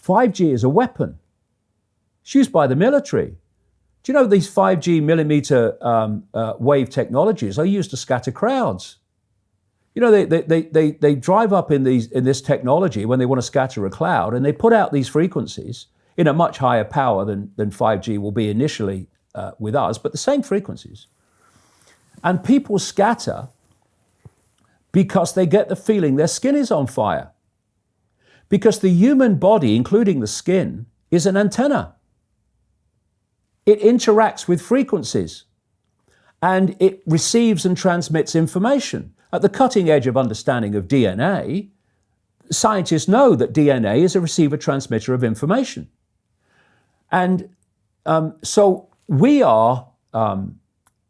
5G is a weapon. It's used by the military. Do you know these 5G millimeter wave technologies are used to scatter crowds? You know, they drive up in this technology when they want to scatter a cloud, and they put out these frequencies in a much higher power than 5G will be initially with us, but the same frequencies. And people scatter because they get the feeling their skin is on fire. Because the human body, including the skin, is an antenna. It interacts with frequencies and it receives and transmits information. At the cutting edge of understanding of DNA, scientists know that DNA is a receiver-transmitter of information. And so we are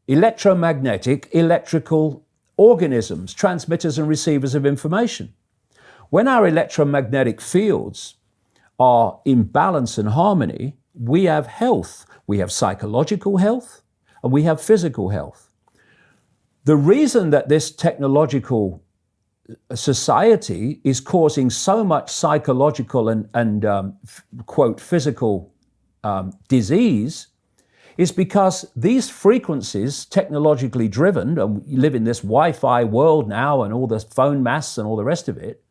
electromagnetic, electrical organisms, transmitters and receivers of information. When our electromagnetic fields are in balance and harmony, we have health. We have psychological health and we have physical health. The reason that this technological society is causing so much psychological and quote, physical disease is because these frequencies, technologically driven, and we live in this Wi-Fi world now and all the phone masts and all the rest of it,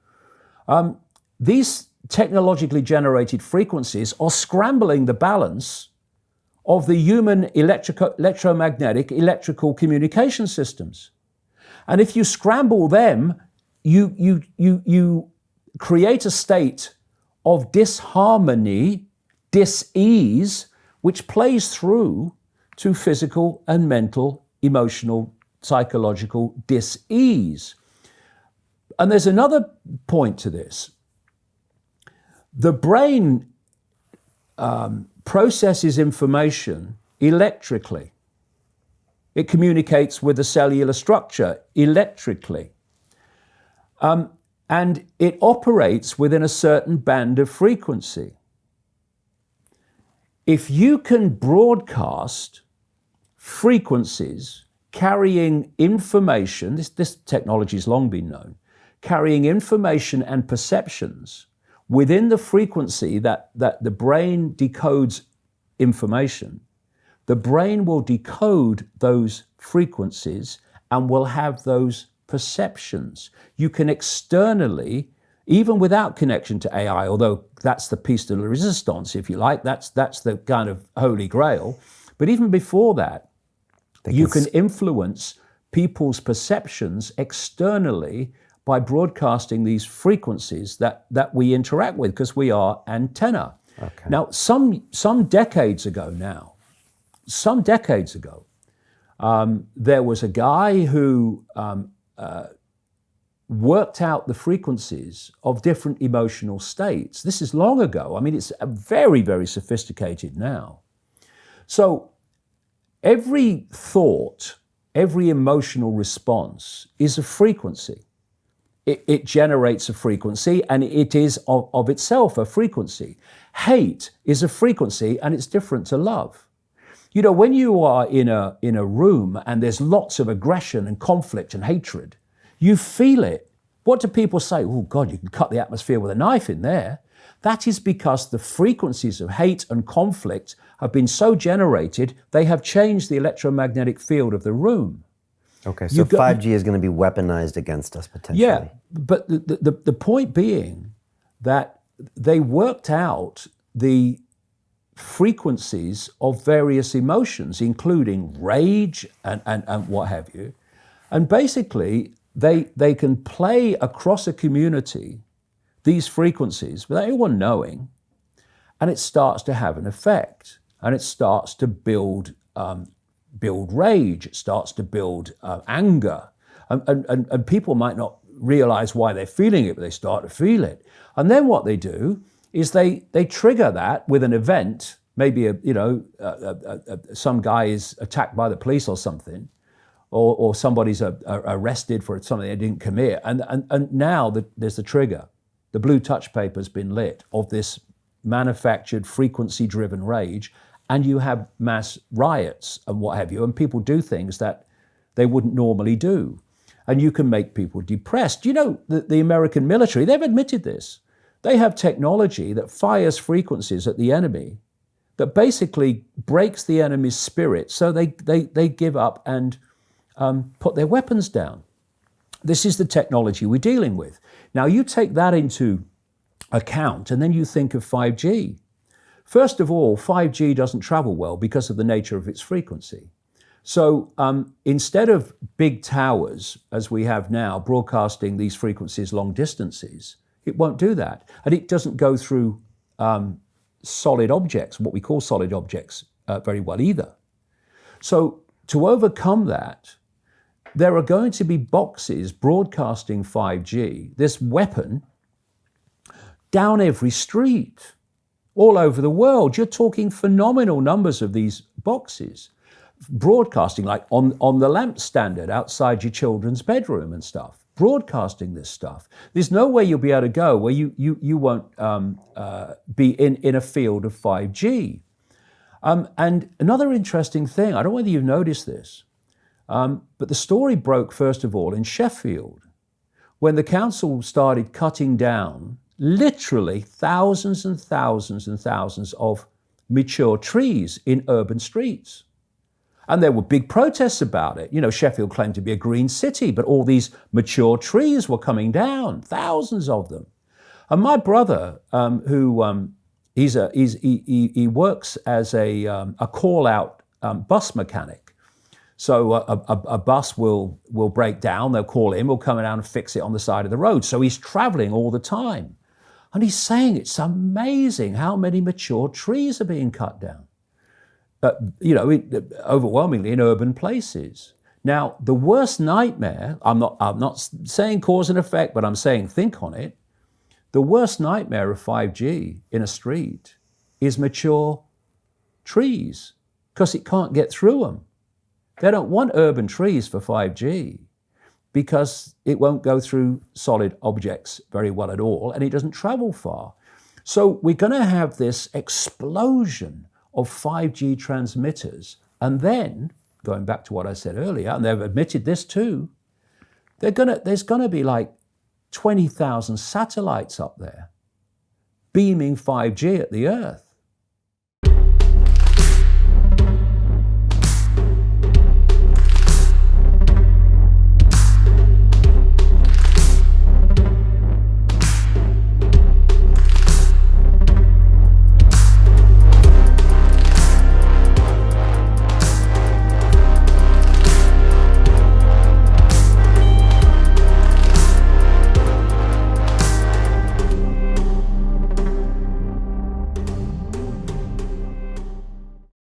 these technologically generated frequencies are scrambling the balance of the human electromagnetic electrical communication systems. And if you scramble them, you create a state of disharmony, dis-ease, which plays through to physical and mental, emotional, psychological dis-ease. And there's another point to this. The brain processes information electrically. It communicates with the cellular structure electrically. And it operates within a certain band of frequency. If you can broadcast frequencies carrying information, this technology has long been known, carrying information and perceptions within the frequency that the brain decodes information, the brain will decode those frequencies and will have those perceptions. You can externally, even without connection to AI, although that's the piece de la resistance, if you like, that's the kind of holy grail. But even before that, you can influence people's perceptions externally by broadcasting these frequencies that we interact with, because we are antenna. Okay. Now, some decades ago, there was a guy who worked out the frequencies of different emotional states. This is long ago. I mean, it's very, very sophisticated now. So every thought, every emotional response is a frequency. It generates a frequency, and it is of itself a frequency. Hate is a frequency, and it's different to love. You know, when you are in a room and there's lots of aggression and conflict and hatred, you feel it. What do people say? Oh God, you can cut the atmosphere with a knife in there. That is because the frequencies of hate and conflict have been so generated, they have changed the electromagnetic field of the room. Okay, so 5G is going to be weaponized against us potentially. Yeah, but the point being that they worked out the frequencies of various emotions, including rage and what have you. And basically, they can play across a community these frequencies without anyone knowing, and it starts to have an effect, and it starts to build rage, it starts to build anger, and people might not realize why they're feeling it, but they start to feel it. And then what they do is they trigger that with an event, maybe some guy is attacked by the police or something, or somebody's arrested for something they didn't commit, and now there's the trigger. The blue touch paper's been lit of this manufactured frequency-driven rage, and you have mass riots and what have you, and people do things that they wouldn't normally do. And you can make people depressed. You know, the American military, they've admitted this. They have technology that fires frequencies at the enemy that basically breaks the enemy's spirit, so they give up and put their weapons down. This is the technology we're dealing with. Now you take that into account and then you think of 5G. First of all, 5G doesn't travel well because of the nature of its frequency. So instead of big towers, as we have now, broadcasting these frequencies long distances, it won't do that. And it doesn't go through solid objects, what we call solid objects, very well either. So to overcome that, there are going to be boxes broadcasting 5G, this weapon, down every street, all over the world. You're talking phenomenal numbers of these boxes broadcasting, like on the lamp standard outside your children's bedroom and stuff, broadcasting this stuff. There's no way you'll be able to go where you won't be in a field of 5G. And another interesting thing, I don't know whether you've noticed this, but the story broke, first of all, in Sheffield, when the council started cutting down literally thousands and thousands and thousands of mature trees in urban streets. And there were big protests about it. You know, Sheffield claimed to be a green city, but all these mature trees were coming down, thousands of them. And my brother, he works as a call-out bus mechanic. So a bus will break down, they'll call him, he'll come down and fix it on the side of the road. So he's traveling all the time. And he's saying it's amazing how many mature trees are being cut down. Overwhelmingly in urban places. Now, the worst nightmare, I'm not saying cause and effect, but I'm saying think on it. The worst nightmare of 5G in a street is mature trees, because it can't get through them. They don't want urban trees for 5G because it won't go through solid objects very well at all, and it doesn't travel far. So we're going to have this explosion of 5G transmitters. And then, going back to what I said earlier, and they've admitted this too, there's going to be like 20,000 satellites up there beaming 5G at the Earth.